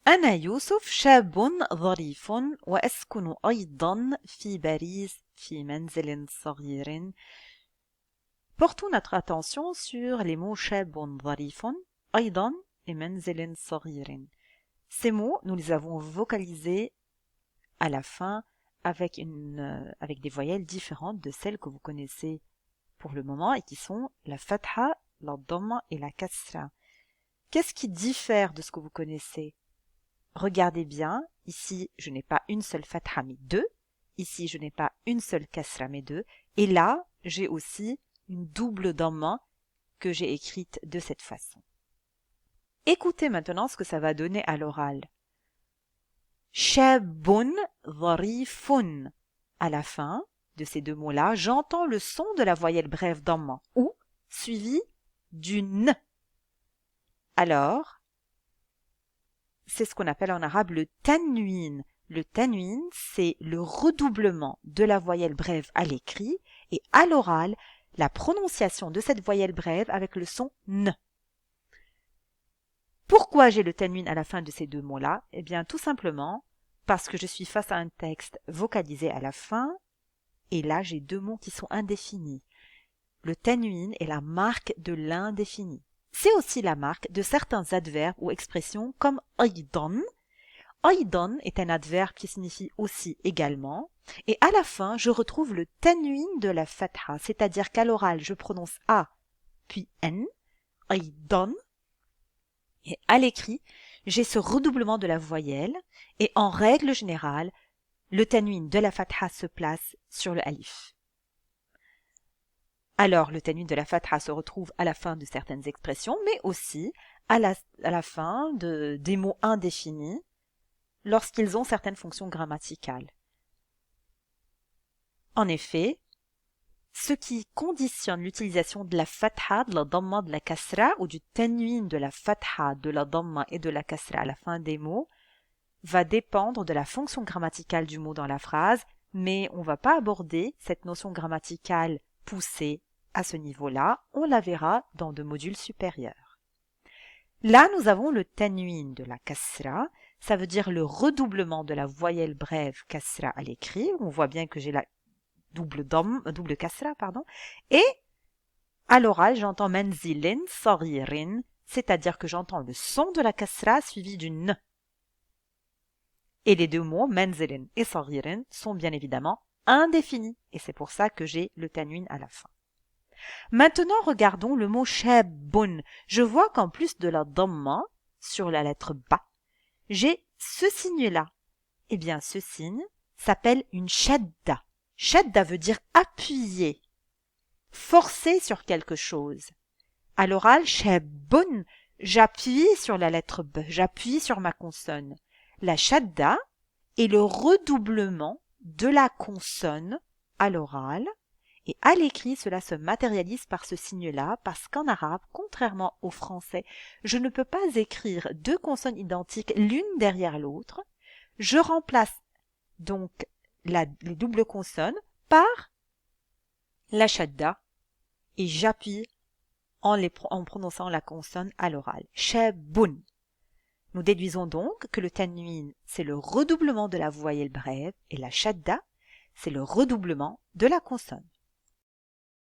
أنا يوسف شاب ظريف وأسكن أيضا في باريس في منزل صغير. Portons notre attention sur les mots شاب ظريف أيضا et منزل صغير. Ces mots, nous les avons vocalisés à la fin avec des voyelles différentes de celles que vous connaissez pour le moment et qui sont la fatha, la dhamma et la kasra. Qu'est-ce qui diffère de ce que vous connaissez? Regardez bien, ici je n'ai pas une seule fatha mais deux, ici je n'ai pas une seule kasra mais deux, et là j'ai aussi une double dhamma que j'ai écrite de cette façon. Écoutez maintenant ce que ça va donner à l'oral. Shabun dharifun. À la fin de ces deux mots-là, j'entends le son de la voyelle brève dhamma ou suivi d'une. Alors, c'est ce qu'on appelle en arabe le tanwin. Le tanwin, c'est le redoublement de la voyelle brève à l'écrit et à l'oral, la prononciation de cette voyelle brève avec le son n. Pourquoi j'ai le tanwin à la fin de ces deux mots-là? Eh bien, tout simplement parce que je suis face à un texte vocalisé à la fin et là, j'ai deux mots qui sont indéfinis. Le tanwin est la marque de l'indéfini. C'est aussi la marque de certains adverbes ou expressions comme aydan. Aydan est un adverbe qui signifie aussi également. Et à la fin, je retrouve le tanwin de la fatha, c'est-à-dire qu'à l'oral, je prononce A, puis N, aydan. Et à l'écrit, j'ai ce redoublement de la voyelle. Et en règle générale, le tanwin de la fatha se place sur le alif. Alors, le tanwin de la fatha se retrouve à la fin de certaines expressions, mais aussi à la fin des mots indéfinis lorsqu'ils ont certaines fonctions grammaticales. En effet, ce qui conditionne l'utilisation de la fatha, de la dhamma, de la kasra ou du tanwin de la fatha, de la dhamma et de la kasra à la fin des mots va dépendre de la fonction grammaticale du mot dans la phrase, mais on ne va pas aborder cette notion grammaticale poussée à ce niveau-là, on la verra dans de modules supérieurs. Là, nous avons le tanwin de la kasra, ça veut dire le redoublement de la voyelle brève kasra à l'écrit. On voit bien que j'ai la double kasra, et à l'oral, j'entends manzilin saghirin, c'est-à-dire que j'entends le son de la kasra suivi d'une n. Et les deux mots, manzilin et saghirin, sont bien évidemment indéfinis, et c'est pour ça que j'ai le tanwin à la fin. Maintenant, regardons le mot shabun. Je vois qu'en plus de la dhamma, sur la lettre ba, j'ai ce signe-là. Eh bien, ce signe s'appelle une shadda. Shadda veut dire appuyer, forcer sur quelque chose. À l'oral, shabun, j'appuie sur la lettre b, j'appuie sur ma consonne. La shadda est le redoublement de la consonne à l'oral. Et à l'écrit, cela se matérialise par ce signe-là, parce qu'en arabe, contrairement au français, je ne peux pas écrire deux consonnes identiques l'une derrière l'autre. Je remplace donc les doubles consonnes par la shadda et j'appuie en prononçant la consonne à l'oral. Shabun. Nous déduisons donc que le tanwin, c'est le redoublement de la voyelle brève et la shadda, c'est le redoublement de la consonne.